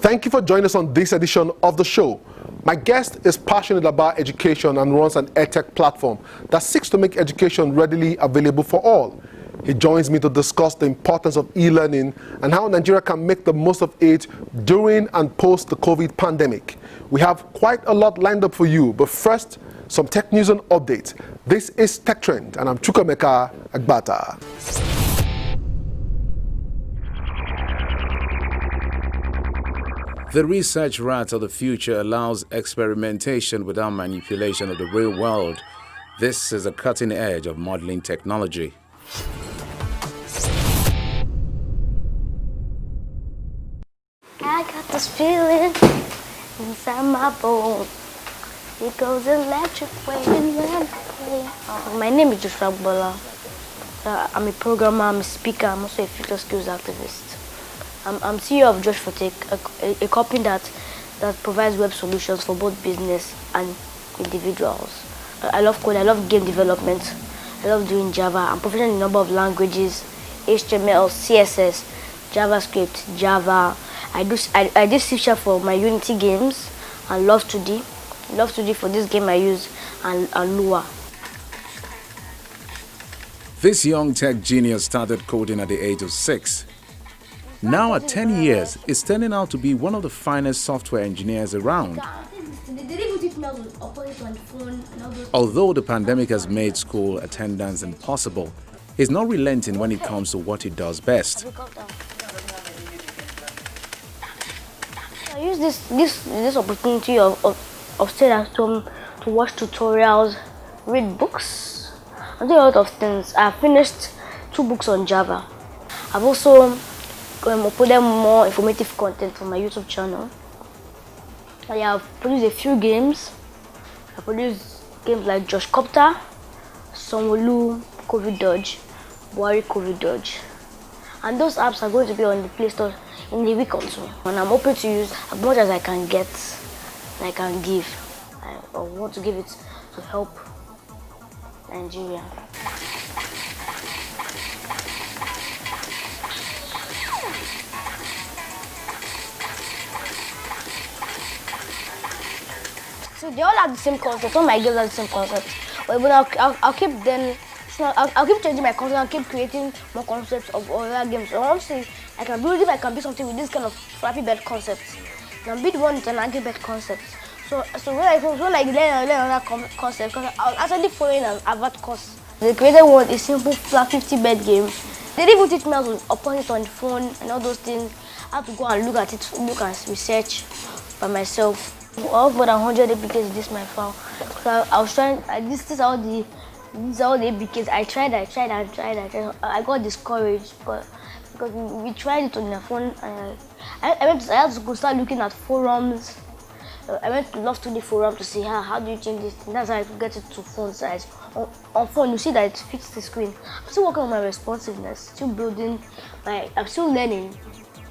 Thank you for joining us on this edition of the show. My guest is passionate about education and runs an edtech platform that seeks to make education readily available for all. He joins me to discuss the importance of e-learning and how Nigeria can make the most of it during and post the COVID pandemic. We have quite a lot lined up for you, but first, some tech news and updates. This is Tech Trend, and I'm Chukwemeka Agbata. The research rat of the future allows experimentation without manipulation of the real world. This is a cutting edge of modeling technology. I got this feeling inside my bones. It goes electric when I play. My name is Joshua Bola. I'm a programmer, I'm a speaker, I'm also a future skills activist. I'm CEO of Josh for Tech, a company that provides web solutions for both business and individuals. I love code, I love game development, I love doing Java. I'm proficient in a number of languages: HTML, CSS, JavaScript, Java. I do C# for my Unity games and Love2D. Love2D for this game I use, and Lua. This young tech genius started coding at the age of 6. Now at 10 years, is turning out to be one of the finest software engineers around. Although the pandemic has made school attendance impossible, he's not relenting when it comes to what he does best. I use this opportunity of staying at home to watch tutorials, read books, and do a lot of things. I've finished 2 books on Java. I've also uploaded more informative content for my YouTube channel. I have produced a few games. I produced games like Josh Copter, Sonwolu COVID Dodge, Buhari COVID Dodge. And those apps are going to be on the Play Store in a week or two. And I'm open to use as much as I can get, and I can give. I want to give it to help Nigeria. So they all have the same concept. All my games have the same concept. But I'll keep then. I'll keep changing my concept and keep creating more concepts of other games. So honestly, I can build something with this kind of Flappy Bird concept. I can build one with an Angry Bird concept. So when I learn another concept, because I was actually following an Harvard course. They created one, a simple flat 50 bird game. They didn't even teach me how to open it on the phone and all those things. I had to go and look at it, look and research by myself. I have more than 100 APKs in this my file. So I was trying. These are all the APKs. I tried. I got discouraged, but because we tried it on the phone, and I had to go start looking at forums. I went to Love2D forum to see how do you change this. And that's how I could get it to phone size. On phone, you see that it fits the screen. I'm still working on my responsiveness, still building. I'm still learning.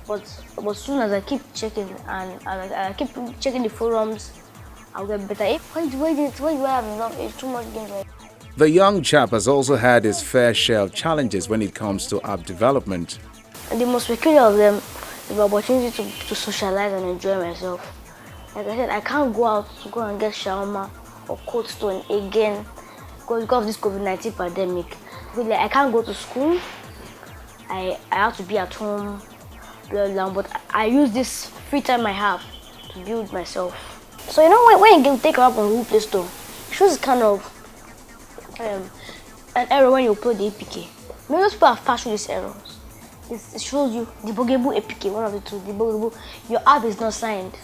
But soon as I keep checking and I keep checking the forums, I'll get better. Why do I have enough? It's too much games. The young chap has also had his fair share of challenges when it comes to app development. And the most peculiar of them is the opportunity to socialize and enjoy myself. Like I said, I can't go out to go and get shawarma or Cold Stone again because of this COVID-19 pandemic. I can't go to school. I have to be at home. But I use this free time I have to build myself. So when you take up on Google Play Store, it shows kind of an error when you upload the APK. Most people have passed through these errors. It shows you debuggable APK, one of the two, debuggable. Your app is not signed.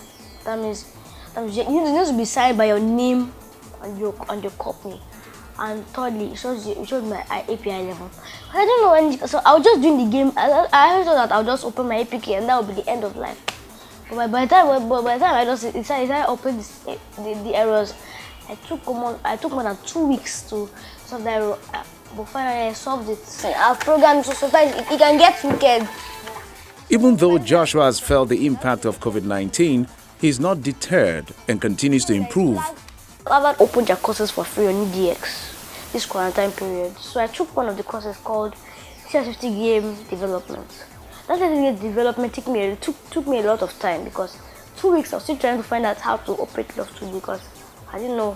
That means you need to be signed by your name and your company. And thirdly, it shows my API level. I don't know when, so I was just doing the game. I thought that I'll just open my APK and that will be the end of life. But by the time I just decided to open the errors, I took more than 2 weeks to solve that error. But finally I solved it. I've programmed so sometimes it can get wicked. Even though Joshua has felt the impact of COVID-19, he's not deterred and continues to improve. Harvard opened their courses for free on EDX this quarantine period. So I took one of the courses called CS50 Game Development. That development took me a lot of time because 2 weeks I was still trying to find out how to operate Love Studio because I didn't know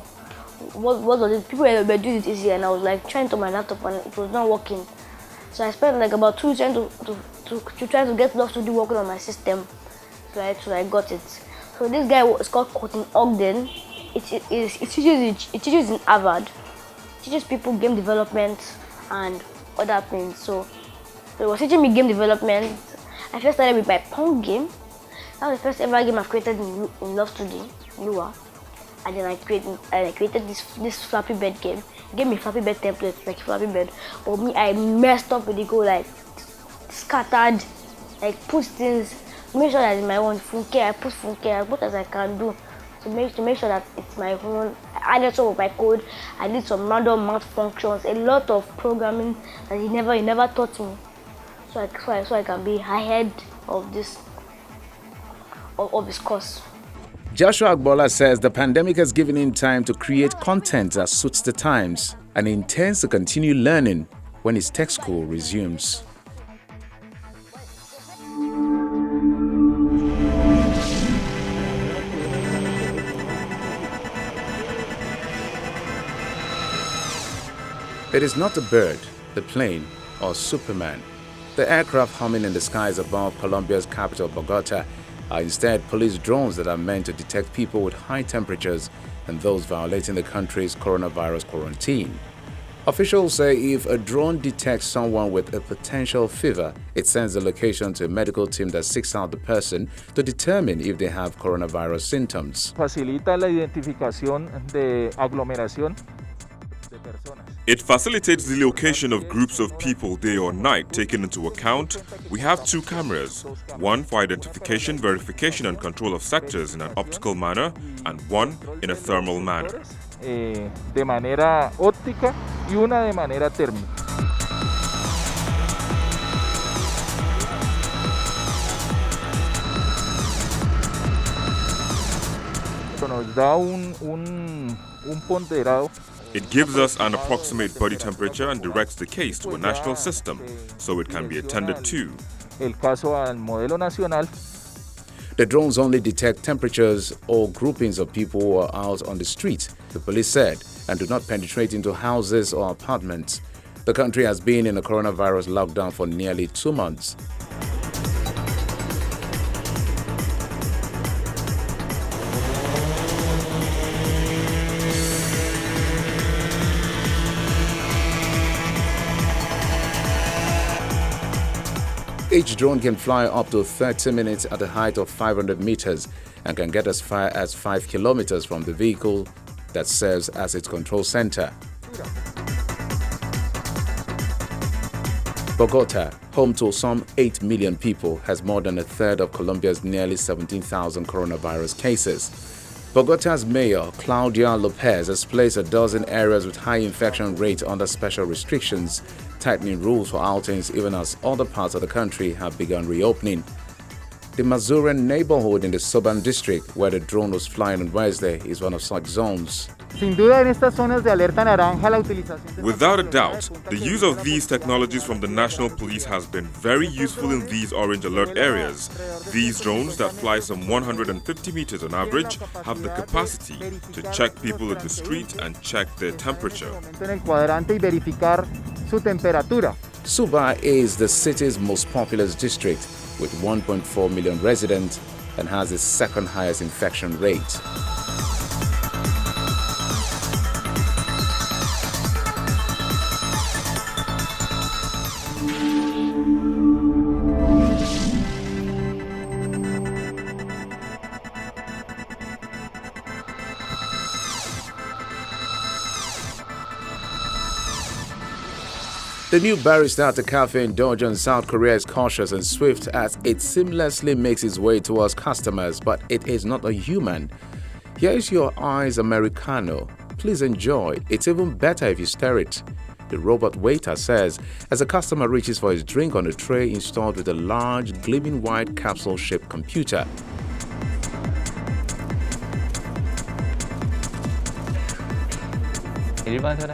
what was it. People were doing it easy and I was like trying to my laptop and it was not working. So I spent like about 2 weeks trying to try to get Love Studio working on my system. So I got it. So this guy is called Courtney Ogden. It teaches in Harvard. It teaches people game development and other things. So he was teaching me game development. I first started with my Pong game. That was the first ever game I've created in Love Studio, Lua. And then I created this Flappy Bird game. It gave me Flappy Bird templates like Flappy Bird. But me, I messed up with the code, like scattered, like put things. Make sure that it's my own funke. I put funke as much as I can do to make sure that it's my own. I added some of my code. I did some random math functions, a lot of programming that he never taught me. So I can be ahead of this course. Joshua Agbola says the pandemic has given him time to create content that suits the times and he intends to continue learning when his tech school resumes. It is not a bird, the plane, or Superman. The aircraft humming in the skies above Colombia's capital, Bogota, are instead police drones that are meant to detect people with high temperatures and those violating the country's coronavirus quarantine. Officials say if a drone detects someone with a potential fever, it sends the location to a medical team that seeks out the person to determine if they have coronavirus symptoms. Facilita la identificación de aglomeración de personas. It facilitates the location of groups of people day or night. Taken into account, we have 2 cameras, one for identification, verification and control of sectors in an optical manner and one in a thermal manner. De manera óptica y una de manera térmica. Nos da un ponderado. It gives us an approximate body temperature and directs the case to a national system so it can be attended to. El caso al modelo nacional. The drones only detect temperatures or groupings of people who are out on the street, the police said, and do not penetrate into houses or apartments. The country has been in a coronavirus lockdown for nearly 2 months. Each drone can fly up to 30 minutes at a height of 500 meters and can get as far as 5 kilometers from the vehicle that serves as its control center. Bogota, home to some 8 million people, has more than a third of Colombia's nearly 17,000 coronavirus cases. Bogota's mayor, Claudia Lopez, has placed a dozen areas with high infection rates under special restrictions, tightening rules for outings even as other parts of the country have begun reopening. The Mazuren neighborhood in the Soban district, where the drone was flying on Wednesday, is one of such zones. Without Without a doubt, the use of these technologies from the National Police has been very useful in these orange alert areas. These drones that fly some 150 meters on average have the capacity to check people in the street and check their temperature. Suba is the city's most populous district with 1.4 million residents and has the second highest infection rate. The new barista at a cafe in Dojo in South Korea is cautious and swift as it seamlessly makes its way towards customers, but it is not a human. Here is your eyes Americano. Please enjoy. It's even better if you stir it. The robot waiter says as a customer reaches for his drink on a tray installed with a large, gleaming white capsule-shaped computer.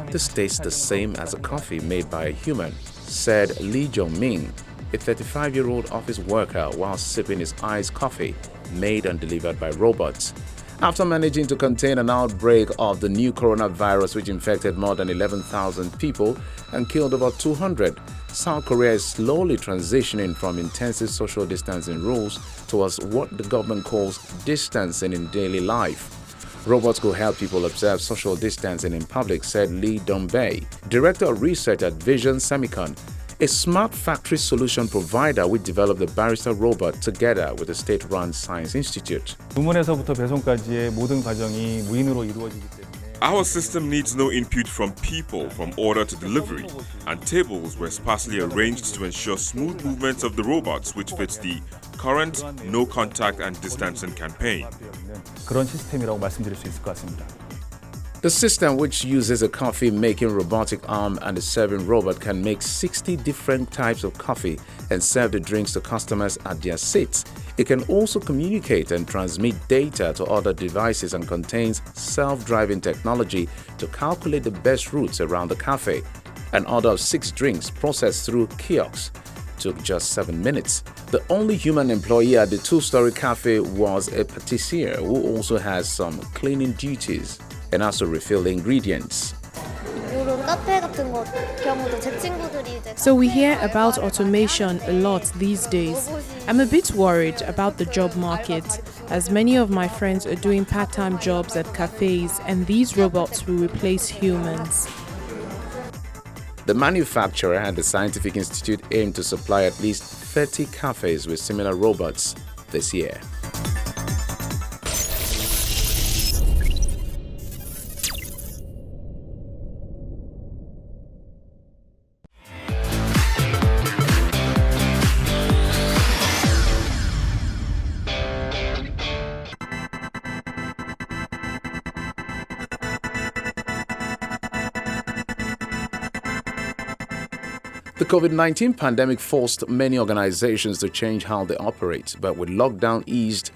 This tastes the same as a coffee made by a human, said Lee Jong-min, a 35-year-old office worker while sipping his iced coffee made and delivered by robots. After managing to contain an outbreak of the new coronavirus which infected more than 11,000 people and killed over 200, South Korea is slowly transitioning from intensive social distancing rules towards what the government calls distancing in daily life. Robots could help people observe social distancing in public, said Lee Dong-bae, Director of Research at Vision Semicon, a smart factory solution provider which developed the Barrister robot together with the state-run Science Institute. 주문에서부터 배송까지의 모든 과정이 무인으로 이루어지기 때문에 Our system needs no input from people from order to delivery, and tables were sparsely arranged to ensure smooth movements of the robots, which fits the current no contact and distancing campaign. 그런 시스템이라고 말씀드릴 수 있을 것 같습니다. The system, which uses a coffee-making robotic arm and a serving robot, can make 60 different types of coffee and serve the drinks to customers at their seats. It can also communicate and transmit data to other devices and contains self-driving technology to calculate the best routes around the cafe. An order of 6 drinks processed through kiosks took just 7 minutes. The only human employee at the 2-story cafe was a patissier who also has some cleaning duties and also refill the ingredients. So we hear about automation a lot these days. I'm a bit worried about the job market, as many of my friends are doing part-time jobs at cafes, and these robots will replace humans. The manufacturer and the Scientific Institute aim to supply at least 30 cafes with similar robots this year. The COVID-19 pandemic forced many organizations to change how they operate, but with lockdown eased,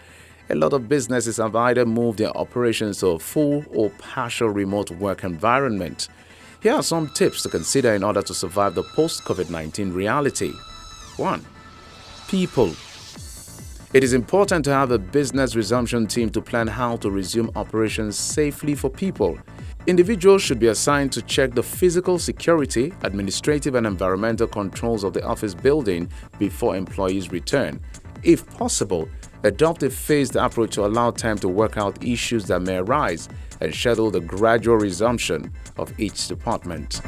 a lot of businesses have either moved their operations to a full or partial remote work environment. Here are some tips to consider in order to survive the post-COVID-19 reality. 1. People. It is important to have a business resumption team to plan how to resume operations safely for people. Individuals should be assigned to check the physical security, administrative and environmental controls of the office building before employees return. If possible, adopt a phased approach to allow time to work out issues that may arise and schedule the gradual resumption of each department.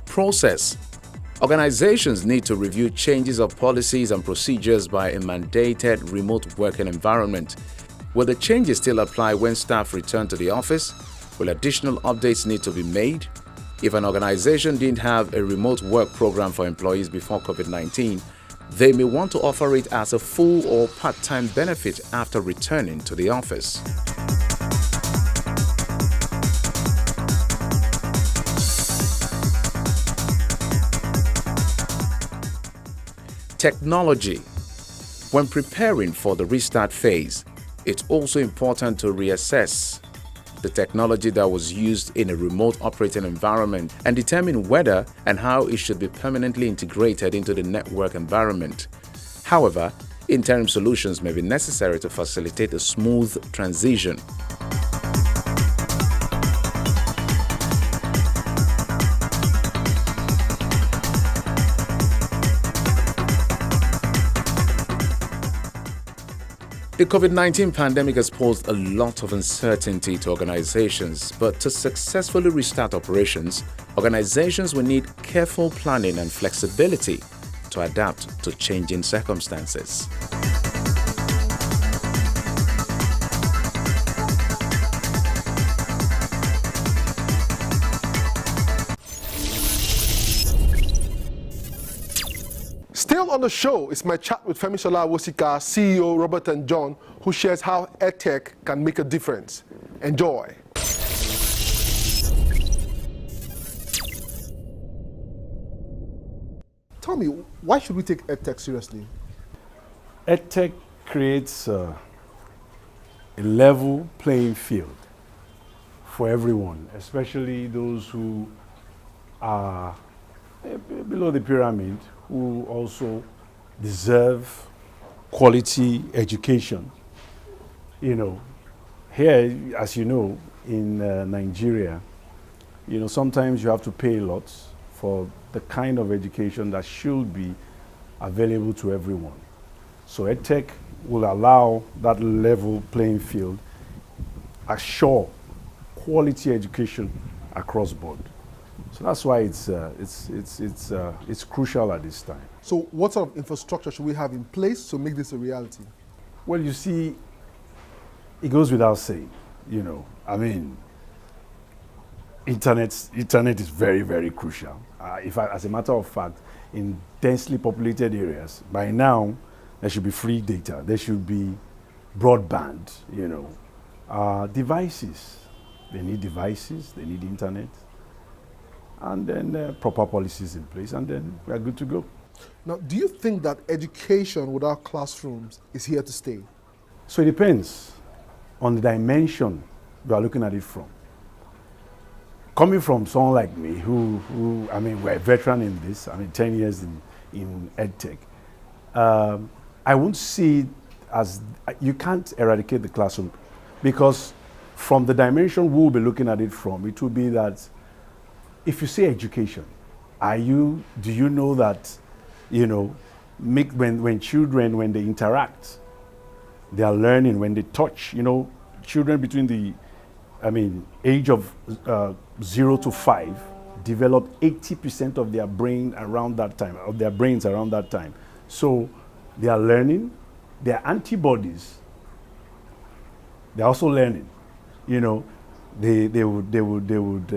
Process. Organizations need to review changes of policies and procedures by a mandated remote working environment. Will the changes still apply when staff return to the office? Will additional updates need to be made? If an organization didn't have a remote work program for employees before COVID-19, they may want to offer it as a full or part-time benefit after returning to the office. Technology. When preparing for the restart phase, it's also important to reassess the technology that was used in a remote operating environment and determine whether and how it should be permanently integrated into the network environment. However, interim solutions may be necessary to facilitate a smooth transition. The COVID-19 pandemic has posed a lot of uncertainty to organizations, but to successfully restart operations, organizations will need careful planning and flexibility to adapt to changing circumstances. Still on the show is my chat with Femisola Awosika, CEO Robert and John, who shares how EdTech can make a difference. Enjoy. Tell me, why should we take EdTech seriously? EdTech creates a level playing field for everyone, especially those who are below the pyramid, who also deserve quality education. You know, here, as you know, in Nigeria, you know, sometimes you have to pay a lot for the kind of education that should be available to everyone. So EdTech will allow that level playing field, assure quality education across board. So that's why it's crucial at this time. So what sort of infrastructure should we have in place to make this a reality? Well, you see, it goes without saying, you know, I mean, internet is very, very crucial. As a matter of fact, in densely populated areas, by now, there should be free data. There should be broadband, you know. Devices, they need devices, they need internet, and then proper policies in place, and then we are good to go. Now, do you think that education without classrooms is here to stay? So it depends on the dimension you are looking at it from. Coming from someone like me, who I mean, we're a veteran in this, I mean, 10 years in EdTech, I won't see it as, you can't eradicate the classroom, because from the dimension we'll be looking at it from, it will be that if you say education, do you know that, you know, when children, when they interact, they are learning, when they touch, you know, children between the, age of 0 to 5 develop 80% of their brains around that time. So they are learning, their antibodies, they're also learning. You know, they would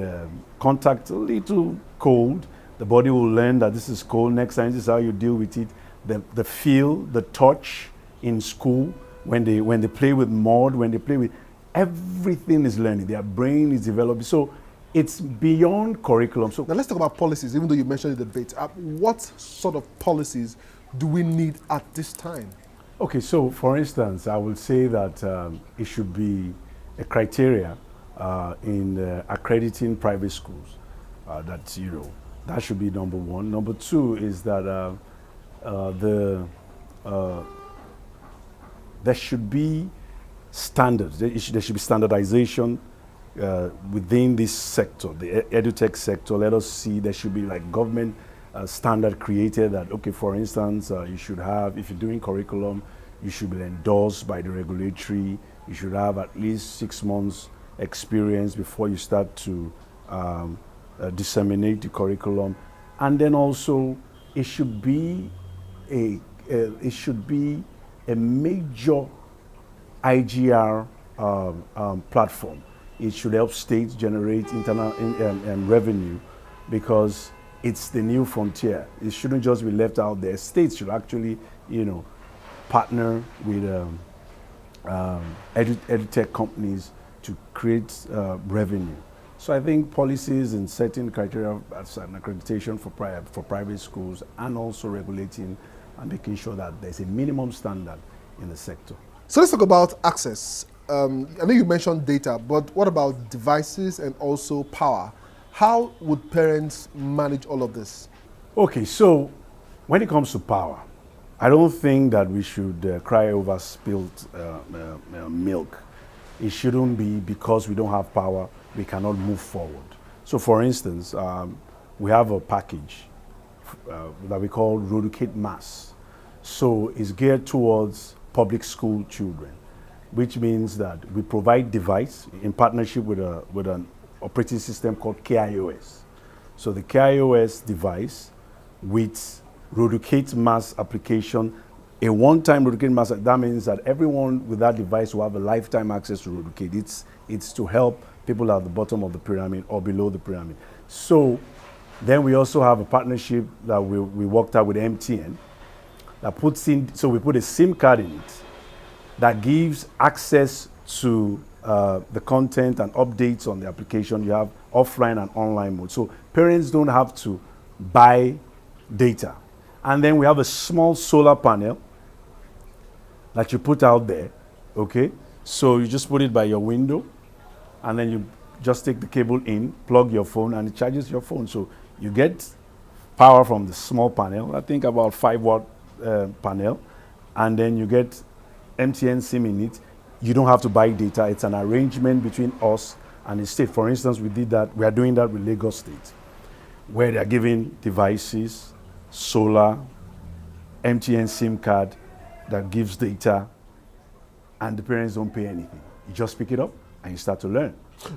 contact a little cold, the body will learn that this is cold, next time this is how you deal with it. The feel, the touch in school, when they play with mud, when they play with, everything is learning, their brain is developing. So it's beyond curriculum. So now let's talk about policies, even though you mentioned the debate. What sort of policies do we need at this time? Okay, so for instance, I would say that it should be a criteria in accrediting private schools. That, you know, that should be number one. Number two is that there should be standards. There should be standardization within this sector, the edutech sector. Let us see, there should be like government standard created that, okay, for instance, you should have, if you're doing curriculum, you should be endorsed by the regulatory, you should have at least 6 months experience before you start to disseminate the curriculum. And then also, it should be a major IGR platform. It should help states generate internal revenue, because it's the new frontier. It shouldn't just be left out there. States should actually, you know, partner with edutech companies to create revenue. So I think policies and setting criteria as an accreditation for private schools, and also regulating and making sure that there's a minimum standard in the sector. So let's talk about access. I know you mentioned data, but what about devices and also power? How would parents manage all of this? Okay, so when it comes to power, I don't think that we should cry over spilled milk. It shouldn't be because we don't have power, we cannot move forward. So for instance, we have a package that we call Rodukate Mass. So it's geared towards public school children, which means that we provide device in partnership with an operating system called KIOS. So the KIOS device with Rodukate Mass application, a one-time Rodukate Mass, that means that everyone with that device will have a lifetime access to Rodukate. It's to help people at the bottom of the pyramid or below the pyramid. So then we also have a partnership that we worked out with MTN that puts in, so we put a SIM card in it that gives access to the content and updates on the application. You have offline and online mode. So parents don't have to buy data. And then we have a small solar panel that you put out there, okay? So you just put it by your window, and then you just take the cable in, plug your phone, and it charges your phone. So you get power from the small panel, I think about 5-watt panel, and then you get MTN SIM in it. You don't have to buy data. It's an arrangement between us and the state. For instance, we are doing that with Lagos State, where they are giving devices, solar, MTN SIM card that gives data, and the parents don't pay anything. You just pick it up and you start to learn.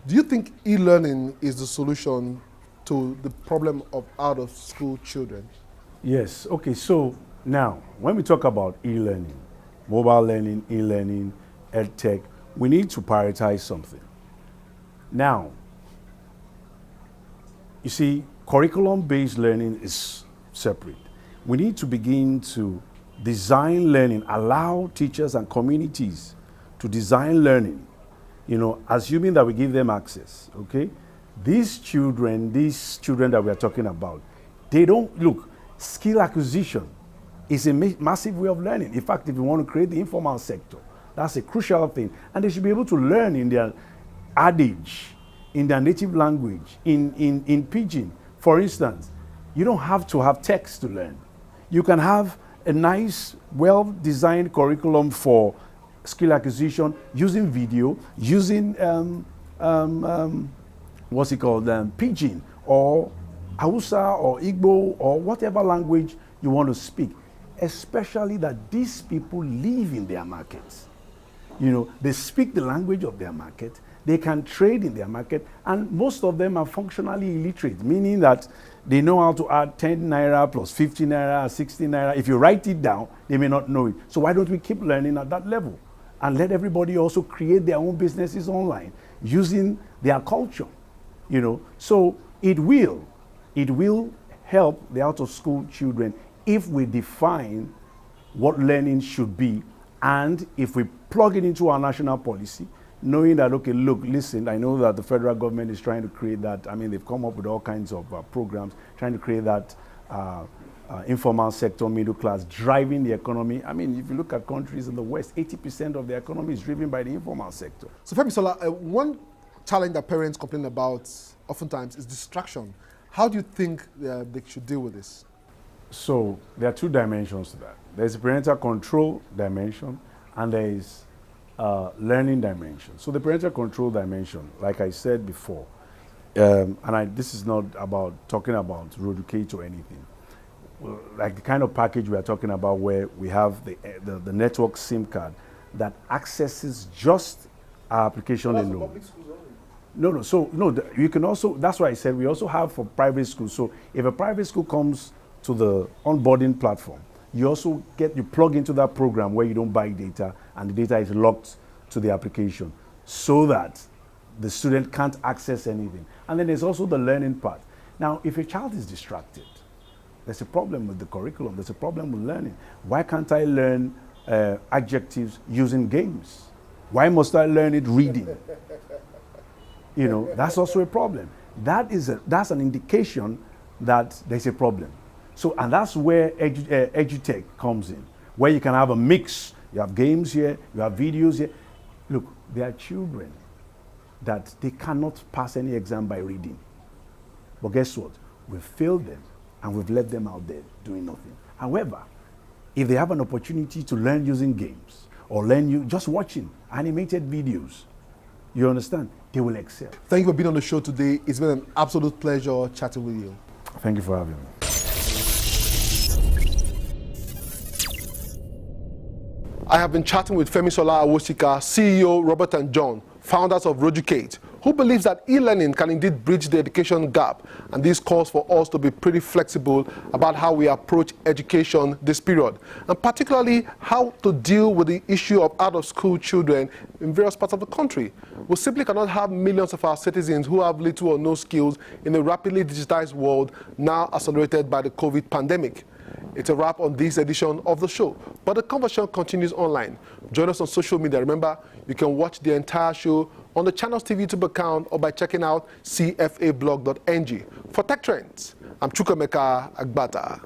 Do you think e-learning is the solution to the problem of out-of-school children? Yes. Okay, so now, when we talk about e-learning, mobile learning, e-learning, EdTech, we need to prioritize something. Now, you see, curriculum-based learning is separate. We need to begin to design learning, allow teachers and communities to design learning, assuming that we give them access, okay? These children that we are talking about, they don't, look, skill acquisition is a massive way of learning. In fact, if you want to create the informal sector, that's a crucial thing. And they should be able to learn in their adage, in their native language, in Pidgin. For instance, you don't have to have text to learn. You can have a nice, well-designed curriculum for skill acquisition using video, using Pidgin or Hausa or Igbo or whatever language you want to speak, especially that these people live in their markets. They speak the language of their market, they can trade in their market, and most of them are functionally illiterate, meaning that they know how to add 10 naira plus 50 naira, 60 naira. If you write it down, they may not know it. So why don't we keep learning at that level and let everybody also create their own businesses online using their culture, So it will help the out-of-school children if we define what learning should be, and if we plug it into our national policy, knowing that, okay, look, listen, I know that the federal government is trying to create that. I mean, they've come up with all kinds of programs trying to create that informal sector, middle class, driving the economy. I mean, if you look at countries in the West, 80% of the economy is driven by the informal sector. So Femisola, one challenge that parents complain about oftentimes is distraction. How do you think they should deal with this? So there are two dimensions to that. There's a parental control dimension, and there is learning dimension. So the parental control dimension, like I said before, this is not about talking about Roducate or anything. Well, like the kind of package we are talking about, where we have the network SIM card that accesses just our application alone. Public schools only? You can also, that's why I said we also have for private schools. So if a private school comes to the onboarding platform, you also you plug into that program where you don't buy data, and the data is locked to the application so that the student can't access anything. And then there's also the learning part. Now, if a child is distracted, there's a problem with the curriculum, there's a problem with learning. Why can't I learn adjectives using games? Why must I learn it reading? That's also a problem. That's an indication that there's a problem. So, and that's where EduTech comes in, where you can have a mix. You have games here, you have videos here. Look, there are children that they cannot pass any exam by reading. But guess what? We've failed them, and we've left them out there doing nothing. However, if they have an opportunity to learn using games, or learn just watching animated videos, you understand, they will excel. Thank you for being on the show today. It's been an absolute pleasure chatting with you. Thank you for having me. I have been chatting with Femisola Awosika, CEO, Robert and John, founders of Roducate, who believes that e-learning can indeed bridge the education gap, and this calls for us to be pretty flexible about how we approach education this period, and particularly how to deal with the issue of out-of-school children in various parts of the country. We simply cannot have millions of our citizens who have little or no skills in a rapidly digitized world now accelerated by the COVID pandemic. It's a wrap on this edition of the show, but the conversation continues online. Join us on social media. Remember, you can watch the entire show on the Channels TV YouTube account or by checking out cfablog.ng. For Tech Trends, I'm Chukwemeka Agbata.